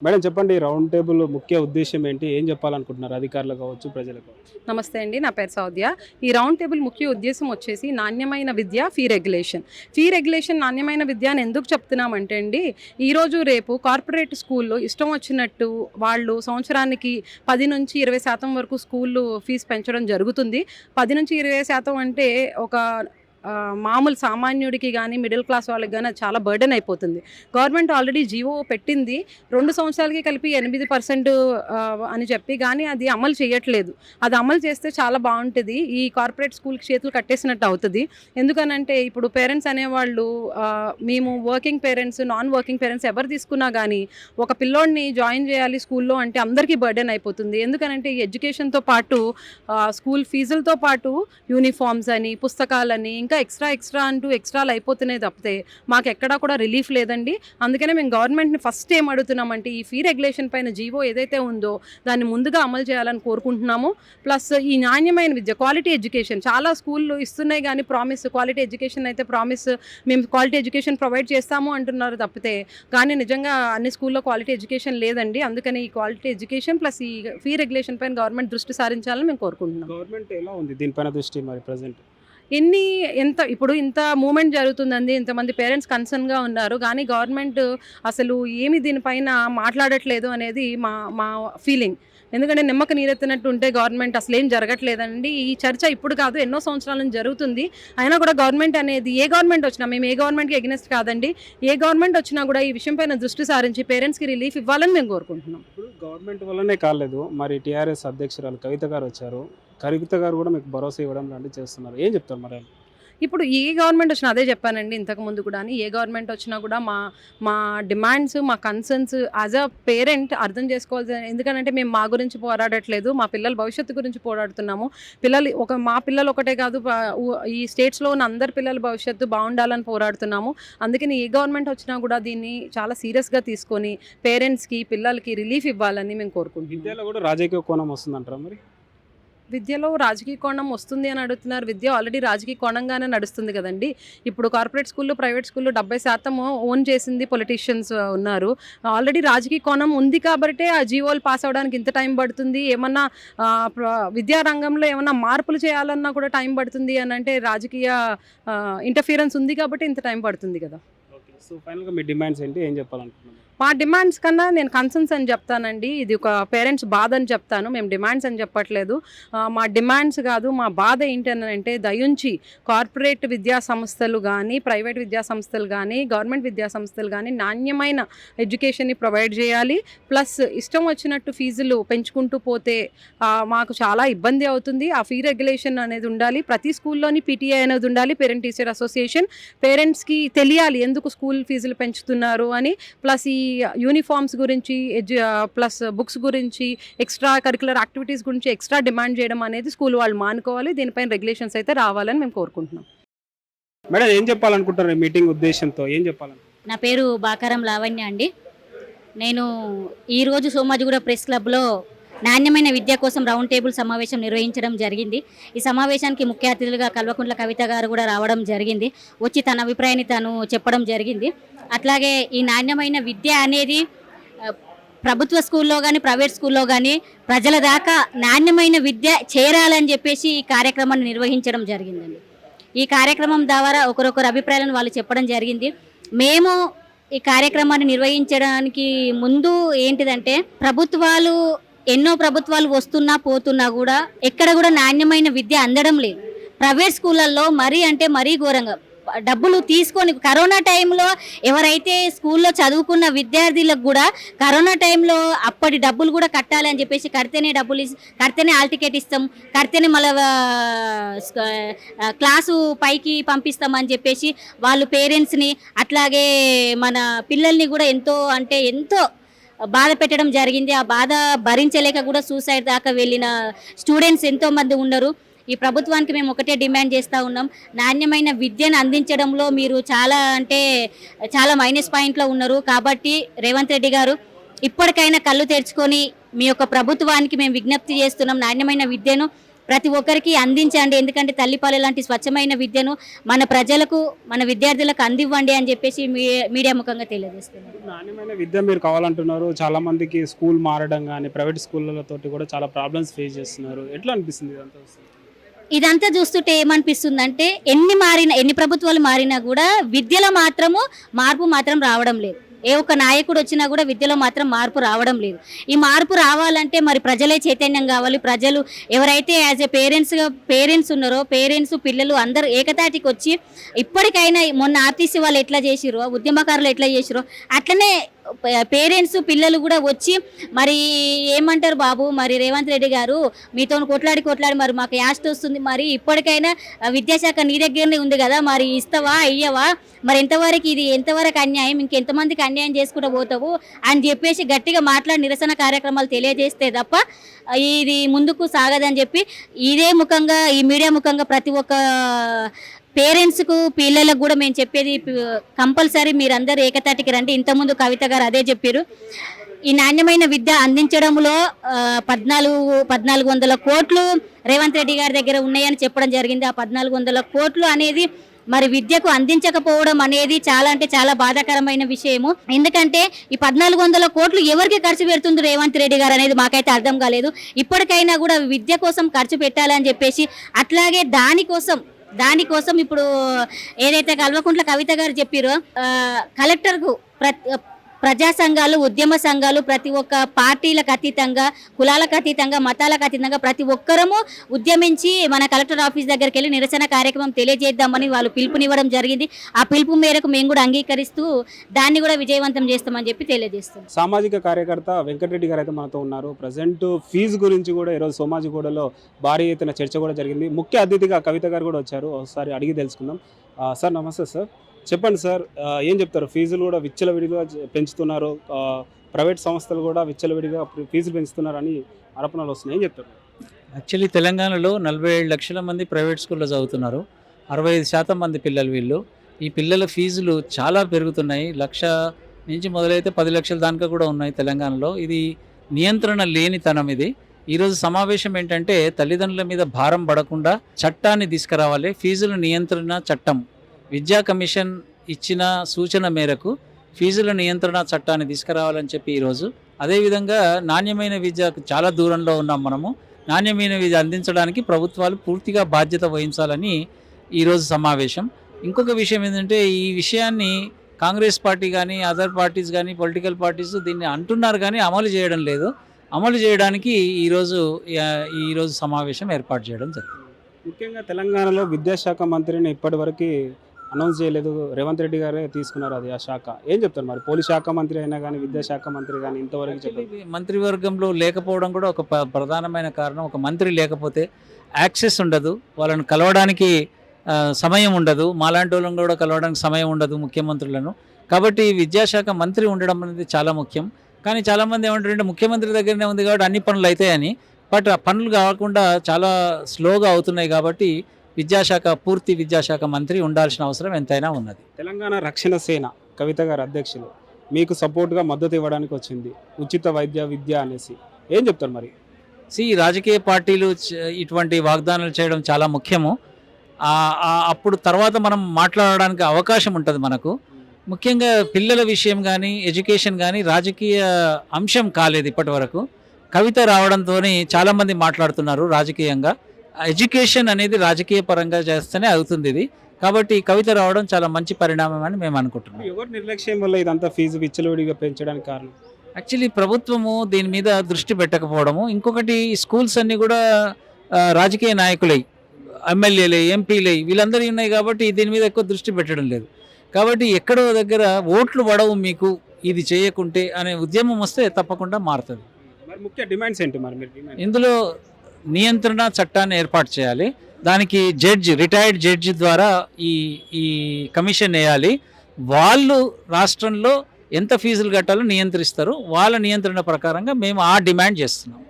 Madam చెప్పండి. Round table ముఖ్య ఉద్దేశ్యం ఏంటి? ఏం చెప్పాలనుకుంటున్నారు అధికారులు కావచ్చు, ప్రజలు కావచ్చు? నమస్తే అండి. నా పేరు సౌద్య. ఈ రౌండ్ టేబుల్ ముఖ్య ఉద్దేశం వచ్చేసి నాణ్యమైన విద్య, ఫీ రెగ్యులేషన్. ఫీ రెగ్యులేషన్ నాణ్యమైన విద్య అని ఎందుకు చెప్తున్నామంటే అండి, ఈరోజు రేపు కార్పొరేట్ స్కూల్‌లో ఇష్టం వచ్చినట్టు వాళ్ళు సంవత్సరానికి 10-20% వరకు స్కూల్లు ఫీజు పెంచడం జరుగుతుంది. 10-20% అంటే ఒక మామూలు సామాన్యుడికి గానీ, మిడిల్ క్లాస్ వాళ్ళకి గానీ అది చాలా బర్డెన్ అయిపోతుంది. గవర్నమెంట్ ఆల్రెడీ జీవో పెట్టింది. 2 సంవత్సరాలకి కలిపి 8% అని చెప్పి గానీ అది అమలు చేయట్లేదు. అది అమలు చేస్తే చాలా బావుంటది. ఈ కార్పొరేట్ స్కూల్‌కి చేతులు కట్టేసినట్టు అవుతది. ఎందుకనంటే ఇప్పుడు పేరెంట్స్ అనేవాళ్ళు మేము working parents, non working parents ఎవరు తీసుకున్నా గానీ ఒక పిల్లోడిని జాయిన్ చేయాలి స్కూల్‌లో అంటే అందరికీ బర్డెన్ అయిపోతుంది. ఎందుకనంటే ఈ ఎడ్యుకేషన్‌తో పాటు స్కూల్ ఫీజులతో పాటు యూనిఫార్మ్స్ అని, పుస్తకాలని ఇంకా ఎక్స్ట్రా అంటూ ఎక్స్ట్రాలు అయిపోతున్నాయి తప్పితే మాకెక్కడా కూడా రిలీఫ్ లేదండి. అందుకనే మేము గవర్నమెంట్‌ని ఫస్ట్ ఏం అడుగుతున్నామంటే ఈ ఫీ రెగ్యులేషన్ పైన జీవో ఏదైతే ఉందో దాన్ని ముందుగా అమలు చేయాలని కోరుకుంటున్నాము. ప్లస్ ఈ నాణ్యమైన విద్య, క్వాలిటీ ఎడ్యుకేషన్ చాలా స్కూల్‌లు ఇస్తున్నాయి గానీ క్వాలిటీ ఎడ్యుకేషన్ అయితే మేము క్వాలిటీ ఎడ్యుకేషన్ ప్రొవైడ్ చేస్తాము అంటున్నారు తప్పితే కానీ నిజంగా అన్ని స్కూల్‌లో క్వాలిటీ ఎడ్యుకేషన్ లేదండి. అందుకని ఈ క్వాలిటీ ఎడ్యుకేషన్ ప్లస్ ఈ ఫీ రెగ్యులేషన్ పైన గవర్నమెంట్ దృష్టి సారించాలని మేము కోరుకుంటున్నాం. గవర్నమెంట్ ఎలా ఉంది దీనిపైన దృష్టి మరి ప్రెజెంట్? ఇప్పుడు ఇంత మూవ్‌మెంట్ జరుగుతుందండి. ఇంతమంది పేరెంట్స్ కన్సర్న్‌గా ఉన్నారు. కానీ గవర్నమెంట్ అసలు ఏమి దీనిపైన మాట్లాడట్లేదు అనేది మా మా ఫీలింగ్. ఎందుకంటే నిమ్మకు నీరెత్తినట్టు ఉంటే గవర్నమెంట్ అసలేం జరగట్లేదండి. ఈ చర్చ ఇప్పుడు కాదు ఎన్నో సంవత్సరాల నుంచి జరుగుతుంది. అయినా కూడా గవర్నమెంట్ అనేది ఏ గవర్నమెంట్ వచ్చినా మేము ఏ గవర్నమెంట్‌కి ఎగెయిన్స్ట్ కాదండి. ఏ గవర్నమెంట్ వచ్చినా కూడా ఈ విషయం పైన దృష్టి సారించి పేరెంట్స్‌కి రిలీఫ్ ఇవ్వాలని మేము కోరుకుంటున్నాం. ఇప్పుడు గవర్నమెంట్ వల్లనే కాలేదు. మరి టీఆర్ఎస్ అధ్యక్షురాలు కవిత గారు వచ్చారు. కవిత గారు కూడా మీకు భరోసా ఇవ్వడం లాంటివి చేస్తున్నారు. ఏం చెప్తారు మరి? ఇప్పుడు ఏ గవర్నమెంట్ వచ్చినా అదే చెప్పానండి ఇంతకుముందు కూడాని. ఏ గవర్నమెంట్ వచ్చినా కూడా మా మా డిమాండ్స్, మా కన్సర్న్స్ యాజ్ అ పేరెంట్ అర్థం చేసుకోవాల్సిన, ఎందుకంటే మేము మా గురించి పోరాడట్లేదు. మా పిల్లల భవిష్యత్తు గురించి పోరాడుతున్నాము. మా పిల్లలు ఒకటే కాదు, ఈ స్టేట్స్‌లో ఉన్న అందరి పిల్లల భవిష్యత్తు బాగుండాలని పోరాడుతున్నాము. అందుకని ఏ గవర్నమెంట్ వచ్చినా కూడా దీన్ని చాలా సీరియస్‌గా తీసుకొని పేరెంట్స్‌కి, పిల్లలకి రిలీఫ్ ఇవ్వాలని మేము కోరుకుంటున్నాం. విద్యలో కూడా రాజకీయ కోణం వస్తుందంటారా మరి? విద్యలో రాజకీయ కోణం వస్తుంది అని అడుగుతున్నారు. విద్య ఆల్రెడీ రాజకీయ కోణంగానే నడుస్తుంది కదండి. ఇప్పుడు కార్పొరేట్ స్కూళ్ళు, ప్రైవేట్ స్కూళ్ళు 70% ఓన్ చేసింది పొలిటీషియన్స్ ఉన్నారు. ఆల్రెడీ రాజకీయ కోణం ఉంది కాబట్టే ఆ జీవోలు పాస్ అవ్వడానికి ఇంత టైం పడుతుంది. ఏమన్నా విద్యా రంగంలో ఏమన్నా మార్పులు చేయాలన్నా కూడా టైం పడుతుంది అని అంటే రాజకీయ ఇంటర్ఫియరెన్స్ ఉంది కాబట్టి ఇంత టైం పడుతుంది కదా. ఓకే. సో ఫైనల్‌గా మీ డిమాండ్స్ ఏంటి? ఏం చెప్పాలనుకుంటున్నారు? మా డిమాండ్స్ కన్నా నేను కన్సర్న్స్ అని చెప్తానండి. ఇది ఒక పేరెంట్స్ బాధ అని చెప్తాను. మేము డిమాండ్స్ అని చెప్పట్లేదు. మా డిమాండ్స్ కాదు, మా బాధ ఏంటనంటే దయుంచి కార్పొరేట్ విద్యా సంస్థలు కానీ, ప్రైవేట్ విద్యా సంస్థలు కానీ, గవర్నమెంట్ విద్యా సంస్థలు కానీ నాణ్యమైన ఎడ్యుకేషన్ని ప్రొవైడ్ చేయాలి. ప్లస్ ఇష్టం వచ్చినట్టు ఫీజులు పెంచుకుంటూ పోతే మాకు చాలా ఇబ్బంది అవుతుంది. ఆ ఫీ రెగ్యులేషన్ అనేది ఉండాలి. ప్రతి స్కూల్లోని పీటీఐ అనేది ఉండాలి, పేరెంట్ టీచర్ అసోసియేషన్. పేరెంట్స్కి తెలియాలి ఎందుకు స్కూల్ ఫీజులు పెంచుతున్నారు అని. ప్లస్ ఈ యూనిఫామ్స్ గురించి, ప్లస్ బుక్స్ గురించి, ఎక్స్ట్రా కరికులర్ యాక్టివిటీస్ గురించి ఎక్స్ట్రా డిమాండ్ చేయడం అనేది స్కూల్ వాళ్ళు మానుకోవాలి. దీనిపైన రెగ్యులేషన్స్ అయితే రావాలని మేము కోరుకుంటున్నాం. మేడం ఏం చెప్పాలనుకుంటారు ఈ మీటింగ్ ఉద్దేశంతో? ఏం చెప్పాలనుకుంటున్నారు? నా పేరు బాకారం లావణ్య అండి. నేను ఈరోజు సోమాజిగూడ ప్రెస్ క్లబ్లో నాణ్యమైన విద్య కోసం రౌండ్ టేబుల్ సమావేశం నిర్వహించడం జరిగింది. ఈ సమావేశానికి ముఖ్య అతిథులుగా కల్వకుంట్ల కవిత గారు కూడా రావడం జరిగింది. వచ్చి తన అభిప్రాయాన్ని తను చెప్పడం జరిగింది. అట్లాగే ఈ నాణ్యమైన విద్య అనేది ప్రభుత్వ స్కూల్లో కానీ, ప్రైవేట్ స్కూల్లో కానీ ప్రజల దాకా నాణ్యమైన విద్య చేరాలని చెప్పేసి ఈ కార్యక్రమాన్ని నిర్వహించడం జరిగిందండి. ఈ కార్యక్రమం ద్వారా ఒకరొకరు అభిప్రాయాలను వాళ్ళు చెప్పడం జరిగింది. మేము ఈ కార్యక్రమాన్ని నిర్వహించడానికి ముందు ఏంటిదంటే ఎన్నో ప్రభుత్వాలు వస్తున్నా పోతున్నా కూడా ఎక్కడ కూడా నాణ్యమైన విద్య అందడం లేదు. ప్రైవేట్ స్కూళ్ళల్లో మరీ ఘోరంగా డబ్బులు తీసుకొని, కరోనా టైంలో ఎవరైతే స్కూల్లో చదువుకున్న విద్యార్థులకు కూడా కరోనా టైంలో అప్పటి డబ్బులు కూడా కట్టాలి అని చెప్పేసి కడితేనే హాల్ టికెట్ ఇస్తాం, కడితేనే మళ్ళీ క్లాసు పైకి పంపిస్తామని చెప్పేసి వాళ్ళు పేరెంట్స్ని అట్లాగే మన పిల్లల్ని కూడా ఎంతో బాధ పెట్టడం జరిగింది. ఆ బాధ భరించలేక కూడా సూసైడ్ దాకా వెళ్ళిన స్టూడెంట్స్ ఎంతోమంది ఉన్నారు. ఈ ప్రభుత్వానికి మేము ఒకటే డిమాండ్ చేస్తూ ఉన్నాం, నాణ్యమైన విద్యను అందించడంలో మీరు చాలా మైనస్ పాయింట్లో ఉన్నారు. కాబట్టి రేవంత్ రెడ్డి గారు ఇప్పటికైనా కళ్ళు తెరుచుకొని మీ యొక్క ప్రభుత్వానికి మేము విజ్ఞప్తి చేస్తున్నాం, నాణ్యమైన విద్యను ప్రతి ఒక్కరికి అందించండి. ఎందుకంటే తల్లిపాలు లాంటి స్వచ్ఛమైన విద్యను మన ప్రజలకు, మన విద్యార్థులకు అందివ్వండి అని చెప్పేసి మీడియా ముఖంగా తెలియజేస్తున్నాను. నాణ్యమైన విద్య మీరు కావాలంటున్నారు. చాలా మందికి స్కూల్ మారడం కానీ ప్రైవేట్ స్కూళ్ళతోటి కూడా చాలా ప్రాబ్లమ్స్ ఫేస్ చేస్తున్నారు. ఎట్లా అనిపిస్తుంది ఇదంతా వస్తుంది? ఇదంతా చూస్తుంటే ఏమనిపిస్తుందంటే ఎన్ని ప్రభుత్వాలు మారినా కూడా విద్యలో మాత్రము మార్పు మాత్రం రావడం లేదు. ఏ ఒక్క నాయకుడు వచ్చినా కూడా విద్యలో మాత్రం మార్పు రావడం లేదు. ఈ మార్పు రావాలంటే మరి ప్రజలే చైతన్యం కావాలి. ప్రజలు ఎవరైతే యాజ్ ఏ పేరెంట్స్ ఉన్నారో, పేరెంట్స్ పిల్లలు అందరూ ఏకతాటికి వచ్చి ఇప్పటికైనా మొన్న ఆర్టీసీ వాళ్ళు ఎట్లా చేసిరో, ఉద్యమకారులు ఎట్లా చేసిరో అట్లనే పేరెంట్స్ పిల్లలు కూడా వచ్చి మరి ఏమంటారు బాబు, మరి రేవంత్ రెడ్డి గారు మీతో కొట్లాడి మరి మాకు యాస్ట్ వస్తుంది, మరి ఇప్పటికైనా విద్యాశాఖ నీ దగ్గరనే ఉంది కదా, మరి ఇస్తావా ఇయ్యవా, మరి ఎంతవరకు అన్యాయం, ఇంకెంతమందికి అన్యాయం చేసుకుంటూ పోతావు అని చెప్పేసి గట్టిగా మాట్లాడి నిరసన కార్యక్రమాలు తెలియజేస్తే తప్ప ఇది ముందుకు సాగదని చెప్పి ఈ మీడియా ముఖంగా ప్రతి ఒక్క పేరెంట్స్కు పిల్లలకు కూడా మేము చెప్పేది కంపల్సరీ మీరందరూ ఏకతాటికి రండి. ఇంతకుముందు కవిత గారు అదే చెప్పారు. ఈ నాణ్యమైన విద్య అందించడంలో 1400 కోట్లు రేవంత్ రెడ్డి గారి దగ్గర ఉన్నాయని చెప్పడం జరిగింది. ఆ 1400 కోట్లు అనేది మరి విద్యకు అందించకపోవడం అనేది చాలా అంటే చాలా బాధాకరమైన విషయము. ఎందుకంటే ఈ 1400 కోట్లు ఎవరికి ఖర్చు పెడుతుంది రేవంత్ రెడ్డి గారు అనేది మాకైతే అర్థం కాలేదు. ఇప్పటికైనా కూడా విద్య కోసం ఖర్చు పెట్టాలని చెప్పేసి, అట్లాగే దానికోసం ఇప్పుడు ఏదైతే కల్వకుంట్ల కవిత గారు చెప్పారో కలెక్టర్కు ప్రజా సంఘాలు, ఉద్యమ సంఘాలు, ప్రతి ఒక్క పార్టీలకు అతీతంగా, కులాలకు అతీతంగా, మతాలకు అతీతంగా ప్రతి ఒక్కరము ఉద్యమించి మన కలెక్టర్ ఆఫీస్ దగ్గరికి వెళ్ళి నిరసన కార్యక్రమం తెలియజేద్దామని వాళ్ళు పిలుపునివ్వడం జరిగింది. ఆ పిలుపు మేరకు మేము కూడా అంగీకరిస్తూ దాన్ని కూడా విజయవంతం చేస్తామని చెప్పి తెలియజేస్తాం. సామాజిక కార్యకర్త వెంకటరెడ్డి గారు అయితే మనతో ఉన్నారు. ప్రజెంట్ ఫీజు గురించి కూడా ఈరోజు సోమాజిగూడలో భారీ ఎత్తున చర్చ కూడా జరిగింది. ముఖ్య అతిథిగా కవిత గారు కూడా వచ్చారు. ఒకసారి అడిగి తెలుసుకుందాం. సార్ నమస్తే సార్, చెప్పండి సార్, ఏం చెప్తారు? ఫీజులు కూడా విచ్చలవిడిగా పెంచుతున్నారు, ప్రైవేట్ సంస్థలు కూడా విచ్చలవిడిగా ఫీజులు పెంచుతున్నారు అని ఆరోపణలు వస్తున్నాయి, ఏం చెప్తారు? యాక్చువల్లీ తెలంగాణలో 47 లక్షల మంది ప్రైవేట్ స్కూల్లో చదువుతున్నారు. 65% మంది పిల్లలు వీళ్ళు. ఈ పిల్లల ఫీజులు చాలా పెరుగుతున్నాయి. 1,00,000 నుంచి మొదలైతే 10 లక్షల దాకా కూడా ఉన్నాయి తెలంగాణలో. ఇది నియంత్రణ లేనితనం. ఇది ఈరోజు సమావేశం ఏంటంటే తల్లిదండ్రుల మీద భారం పడకుండా చట్టాన్ని తీసుకురావాలి. ఫీజుల నియంత్రణ చట్టం, విద్యా కమిషన్ ఇచ్చిన సూచన మేరకు ఫీజుల నియంత్రణ చట్టాన్ని తీసుకురావాలని చెప్పి ఈరోజు, అదేవిధంగా నాణ్యమైన విద్యకు చాలా దూరంలో ఉన్నాం మనము. నాణ్యమైన విద్య అందించడానికి ప్రభుత్వాలు పూర్తిగా బాధ్యత వహించాలని ఈరోజు సమావేశం. ఇంకొక విషయం ఏంటంటే ఈ విషయాన్ని కాంగ్రెస్ పార్టీ కానీ అదర్ పార్టీస్ కానీ పొలిటికల్ పార్టీస్ దీన్ని అంటున్నారు కానీ అమలు చేయడం లేదు. అమలు చేయడానికి ఈరోజు సమావేశం ఏర్పాటు చేయడం జరిగింది. ముఖ్యంగా తెలంగాణలో విద్యాశాఖ మంత్రిని ఇప్పటివరకు అనౌన్స్ చేయలేదు, రేవంత్ రెడ్డి గారే తీసుకున్నారు అది ఆ శాఖ. ఏం చెప్తారు మరి? పోలీస్ శాఖ మంత్రి అయినా కానీ విద్యాశాఖ మంత్రి కానీ ఇంతవరకు చెప్పలేదు. మంత్రివర్గంలో లేకపోవడం కూడా ఒక ప్రధానమైన కారణం. ఒక మంత్రి లేకపోతే యాక్సెస్ ఉండదు, వాళ్ళని కలవడానికి సమయం ఉండదు, మాలాంటి వాళ్ళని కూడా కలవడానికి సమయం ఉండదు ముఖ్యమంత్రులను. కాబట్టి విద్యాశాఖ మంత్రి ఉండడం అనేది చాలా ముఖ్యం. కానీ చాలామంది ఏమంటారంటే ముఖ్యమంత్రి దగ్గరనే ఉంది కాబట్టి అన్ని పనులు అవుతాయని. బట్ ఆ పనులు కాకుండా చాలా స్లోగా అవుతున్నాయి. కాబట్టి పూర్తి విద్యాశాఖ మంత్రి ఉండాల్సిన అవసరం ఎంతైనా ఉన్నది. తెలంగాణ రక్షణ సేన కవిత గారు అధ్యక్షులు మీకు సపోర్ట్గా మద్దతు ఇవ్వడానికి వచ్చింది, ఉచిత విద్య అనేసి. ఏం చెప్తారు మరి? రాజకీయ పార్టీలు ఇటువంటి వాగ్దానాలు చేయడం చాలా ముఖ్యము. అప్పుడు తర్వాత మనం మాట్లాడడానికి అవకాశం ఉంటుంది మనకు. ముఖ్యంగా పిల్లల విషయం కానీ ఎడ్యుకేషన్ కానీ రాజకీయ అంశం కాలేదు ఇప్పటి వరకు. కవిత రావడంతో చాలామంది మాట్లాడుతున్నారు రాజకీయంగా. ఎడ్యుకేషన్ అనేది రాజకీయ పరంగా చేస్తేనే అవుతుంది ఇది. కాబట్టి కవిత రావడం చాలా మంచి పరిణామం అని మేము అనుకుంటున్నాం. ఎవరి నిర్లక్ష్యం వల్ల ఇదంతా ఫీజు విచ్చలవిడిగా పెంచడానికి కారణం? యాక్చువల్లీ ప్రభుత్వము దీని మీద దృష్టి పెట్టకపోవడము. ఇంకొకటి స్కూల్స్ అన్నీ కూడా రాజకీయ నాయకులై, ఎమ్మెల్యేలై, ఎంపీలై వీళ్ళందరూ ఉన్నాయి కాబట్టి దీని మీద ఎక్కువ దృష్టి పెట్టడం లేదు. కాబట్టి ఎక్కడో దగ్గర ఓట్లు పడవు మీకు ఇది చేయకుంటే అనే ఉద్యమం వస్తే తప్పకుండా మారుతుంది. మరి ముఖ్య డిమాండ్స్ ఏంటి మరి? ఇందులో నియంత్రణ చట్టాన్ని ఏర్పాటు చేయాలి. దానికి రిటైర్డ్ జడ్జి ద్వారా ఈ కమిషన్ వేయాలి. వాళ్ళు రాష్ట్రంలో ఎంత ఫీజులు కట్టాలో నియంత్రిస్తారు. వాళ్ళ నియంత్రణ ప్రకారంగా మేము ఆ డిమాండ్ చేస్తున్నాం.